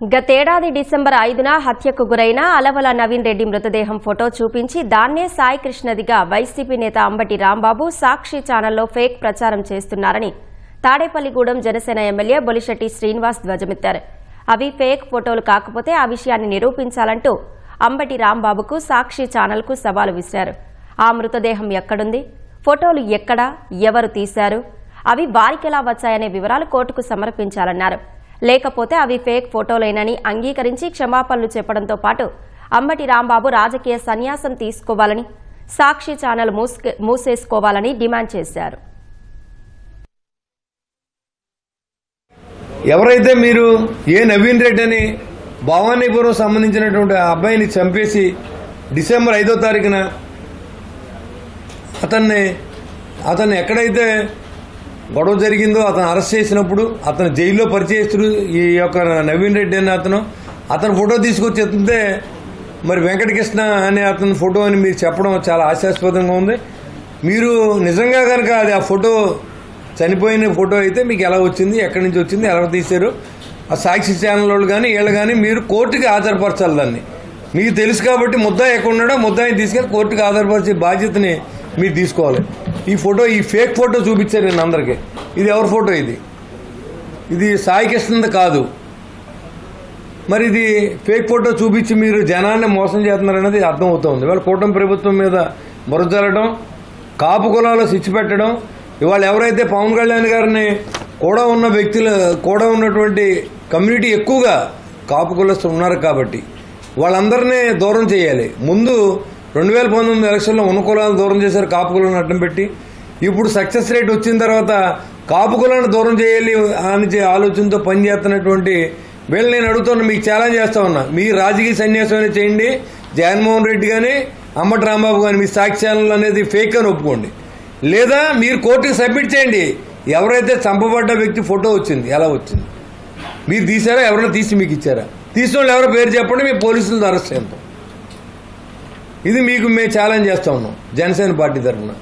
గతేడాది డిసెంబర్ 5న హత్యకు గురైన అలవల నవీన్ రెడ్డి మృతదేహం ఫోటో చూపించి దాన్నే సాయి కృష్ణదిగా వైసీపీ నేత అంబటి రాంబాబు సాక్షి ఛానల్లో ఫేక్ ప్రచారం చేస్తున్నారని తాడేపల్లిగూడెం జనసేన ఎమ్మెల్యే బొలిశెట్టి శ్రీనివాస్ ధ్వజమెత్తారు. అవి ఫేక్ ఫోటోలు కాకపోతే ఆ విషయాన్ని నిరూపించాలంటూ అంబటి రాంబాబుకు సాక్షి ఛానల్కు సవాలు విసిరారు. ఆ మృతదేహం ఎక్కడుంది, ఫోటోలు ఎక్కడా, ఎవరు తీశారు, అవి వారికెలా వచ్చాయనే వివరాలు కోర్టుకు సమర్పించాలన్నారు. లేకపోతే అవి ఫేక్ ఫోటోలేనని అంగీకరించి క్షమాపణలు చెప్పడంతో పాటు అంబటి రాంబాబు రాజకీయ సన్యాసం తీసుకోవాలని, సాక్షి ఛానల్ మూసేసుకోవాలని డిమాండ్ చేశారు. ఎవరైతే మీరు నవీన్ రెడ్డి అని భవానీపురం సంబంధించినటువంటి అబ్బాయిని చంపేసి డిసెంబర్ 5వ తారీఖున అతన్ని ఎక్కడైతే గొడవ జరిగిందో అతను అరెస్ట్ చేసినప్పుడు అతను జైల్లో పరిచయస్తుడు ఈ యొక్క నవీన్ రెడ్డి అనే అతను ఫోటో తీసుకొచ్చి ఎత్తుంటే మరి వెంకటకృష్ణ అనే అతని ఫోటో అని మీరు చెప్పడం చాలా హాస్యాస్పదంగా ఉంది. మీరు నిజంగా కనుక అది ఆ ఫోటో చనిపోయిన ఫోటో అయితే మీకు ఎలా వచ్చింది, ఎక్కడి నుంచి వచ్చింది, ఎలా తీశారు, ఆ సాక్షి ఛానల్ వాళ్ళు కానీ వీళ్ళు కానీ మీరు కోర్టుకి హాజరుపరచాలి. దాన్ని మీకు తెలుసు కాబట్టి ముద్దాయి ఎక్కడ ఉన్నాడో ముద్దాయిని తీసుకెళ్ళి కోర్టుకి హాజరుపరిచే బాధ్యతని మీరు తీసుకోవాలి. ఈ ఫేక్ ఫోటో చూపించారు నేను అందరికీ. ఇది ఎవరి ఫోటో? ఇది సాయి కృష్ణది కాదు. మరి ఇది ఫేక్ ఫోటో చూపించి మీరు జనాన్ని మోసం చేస్తున్నారనేది అర్థమవుతోంది. ఇవాళ కూటమి ప్రభుత్వం మీద బురజల్లడం, కాపు కులాలు శిక్ష పెట్టడం, ఇవాళ ఎవరైతే పవన్ కళ్యాణ్ గారిని కూడా ఉన్న వ్యక్తులు కూడా ఉన్నటువంటి కమ్యూనిటీ ఎక్కువగా కాపు కులస్తులు ఉన్నారు కాబట్టి వాళ్ళందరినీ దూరం చేయాలి. ముందు 2019 ఎలక్షన్లో ఉన్న కులాలను దూరం చేశారు, కాపు కులాలను అడ్డం పెట్టి. ఇప్పుడు సక్సెస్ రేట్ వచ్చిన తర్వాత కాపు కులాలను దూరం చేయాలి అని ఆలోచనతో పనిచేస్తున్నటువంటి వీళ్ళు నేను అడుగుతున్నా, మీకు ఛాలెంజ్ చేస్తా ఉన్నా, మీ రాజకీయ సన్యాసం చేయండి. జగన్మోహన్ రెడ్డి కానీ అంబటి రాంబాబు కానీ మీ సాక్షి ఛానల్ అనేది ఫేక్ అని ఒప్పుకోండి, లేదా మీరు కోర్టుకి సబ్మిట్ చేయండి. ఎవరైతే చంపబడ్డ వ్యక్తి ఫోటో వచ్చింది, ఎలా వచ్చింది, మీరు తీసారా, ఎవరైనా తీసి మీకు ఇచ్చారా, తీసిన వాళ్ళు ఎవరో పేరు చెప్పండి, మీ పోలీసులతో అరెస్ట్ చేద్దాం. ఇది మీకు మేము ఛాలెంజ్ చేస్తా ఉన్నాం జనసేన పార్టీ తరఫున.